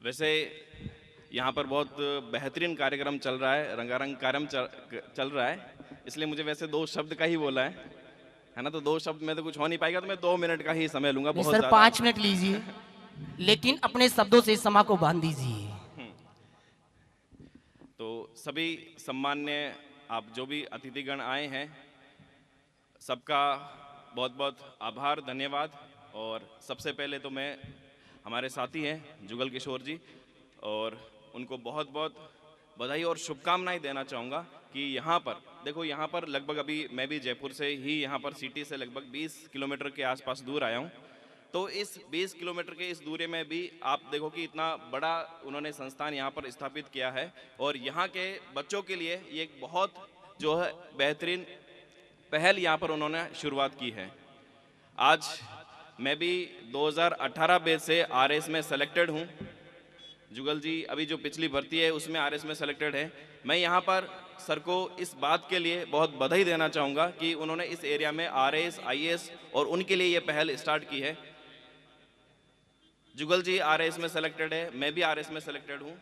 वैसे यहाँ पर बहुत बेहतरीन कार्यक्रम चल रहा है, रंगारंग कार्यक्रम चल रहा है, इसलिए मुझे वैसे दो शब्द का ही बोला है ना। तो दो शब्द में तो कुछ हो नहीं पाएगा, तो मैं 2 मिनट का ही समय लूंगा, नहीं बहुत सर, ज़्यादा। 5 मिनट लीजिए, लेकिन अपने शब्दों से इस समा को बांध दीजिए। तो सभी सम्मान्य आप जो भी अतिथिगण आए हैं, सबका बहुत बहुत आभार, धन्यवाद। और सबसे पहले तो मैं हमारे साथी हैं जुगल किशोर जी, और उनको बहुत बहुत बधाई और शुभकामनाएं देना चाहूँगा कि यहाँ पर देखो, यहाँ पर लगभग अभी मैं भी जयपुर से ही, यहाँ पर सिटी से लगभग 20 किलोमीटर के आसपास दूर आया हूँ। तो इस 20 किलोमीटर के इस दूरी में भी आप देखो कि इतना बड़ा उन्होंने संस्थान यहाँ पर स्थापित किया है, और यहाँ के बच्चों के लिए ये एक बहुत जो है बेहतरीन पहल यहाँ पर उन्होंने शुरुआत की है। आज मैं भी 2018 बैच से आरएस में सेलेक्टेड हूँ। जुगल जी अभी जो पिछली भर्ती है उसमें आरएस में सेलेक्टेड है। मैं यहाँ पर सर को इस बात के लिए बहुत बधाई देना चाहूँगा कि उन्होंने इस एरिया में आरएस, आईएएस और उनके लिए ये पहल स्टार्ट की है। जुगल जी आरएस में सेलेक्टेड है, मैं भी आरएस में सेलेक्टेड हूँ।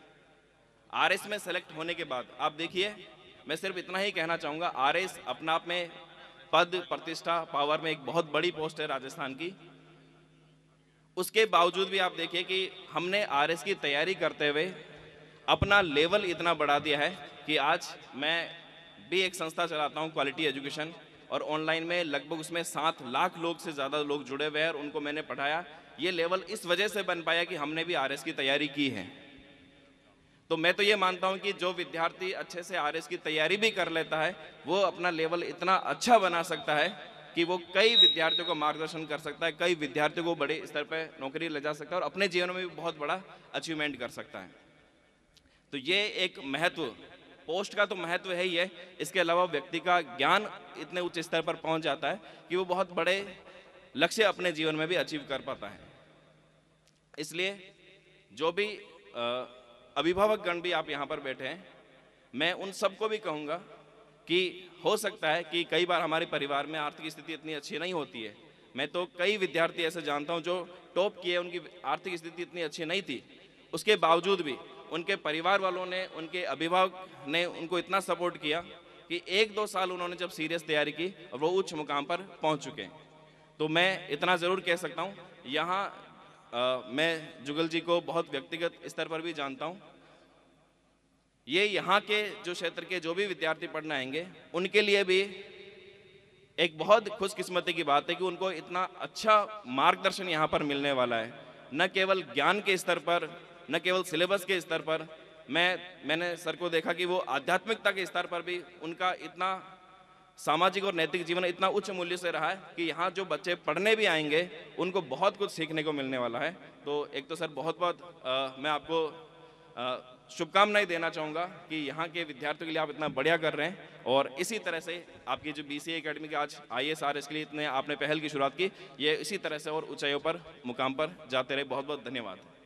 आरएस में सेलेक्ट होने के बाद आप देखिए, मैं सिर्फ इतना ही कहना चाहूँगा, आरएस अपना आप में पद, प्रतिष्ठा, पावर में एक बहुत बड़ी पोस्ट है राजस्थान की। उसके बावजूद भी आप देखिए कि हमने आरएस की तैयारी करते हुए अपना लेवल इतना बढ़ा दिया है कि आज मैं भी एक संस्था चलाता हूं, क्वालिटी एजुकेशन, और ऑनलाइन में लगभग उसमें 7 लाख लोग से ज़्यादा लोग जुड़े हुए हैं और उनको मैंने पढ़ाया। ये लेवल इस वजह से बन पाया कि हमने भी आरएस की तैयारी की है। तो मैं तो ये मानता हूं कि जो विद्यार्थी अच्छे से आरएस की तैयारी भी कर लेता है, वो अपना लेवल इतना अच्छा बना सकता है कि वो कई विद्यार्थियों को मार्गदर्शन कर सकता है, कई विद्यार्थियों को बड़े स्तर पर नौकरी ले जा सकता है और अपने जीवन में भी बहुत बड़ा अचीवमेंट कर सकता है। तो ये एक महत्व, पोस्ट का तो महत्व है ही है, इसके अलावा व्यक्ति का ज्ञान इतने उच्च स्तर पर पहुंच जाता है कि वो बहुत बड़े लक्ष्य अपने जीवन में भी अचीव कर पाता है। इसलिए जो भी अभिभावक गण भी आप यहाँ पर बैठे हैं, मैं उन सबको भी कहूँगा कि हो सकता है कि कई बार हमारे परिवार में आर्थिक स्थिति इतनी अच्छी नहीं होती है। मैं तो कई विद्यार्थी ऐसे जानता हूँ जो टॉप किए, उनकी आर्थिक स्थिति इतनी अच्छी नहीं थी, उसके बावजूद भी उनके परिवार वालों ने, उनके अभिभावक ने उनको इतना सपोर्ट किया कि 1-2 साल उन्होंने जब सीरियस तैयारी की और वो उच्च मुकाम पर पहुंच चुके हैं। तो मैं इतना ज़रूर कह सकता हूं, यहाँ मैं जुगल जी को बहुत व्यक्तिगत स्तर पर भी जानता हूं। ये यहाँ के जो क्षेत्र के जो भी विद्यार्थी पढ़ने आएंगे, उनके लिए भी एक बहुत खुशकिस्मती की बात है कि उनको इतना अच्छा मार्गदर्शन यहाँ पर मिलने वाला है, न केवल ज्ञान के स्तर पर, न केवल सिलेबस के स्तर पर। मैंने सर को देखा कि वो आध्यात्मिकता के स्तर पर भी उनका इतना सामाजिक और नैतिक जीवन इतना उच्च मूल्य से रहा है कि यहाँ जो बच्चे पढ़ने भी आएंगे उनको बहुत कुछ सीखने को मिलने वाला है। तो एक तो सर बहुत बहुत मैं आपको शुभकामनाएं देना चाहूँगा कि यहाँ के विद्यार्थियों के लिए आप इतना बढ़िया कर रहे हैं, और इसी तरह से आपकी जो बीसीए एकेडमी के आज आईएएस आरएस के लिए इतने आपने पहल की शुरुआत की, ये इसी तरह से और ऊंचाइयों पर, मुकाम पर जाते रहे। बहुत बहुत धन्यवाद।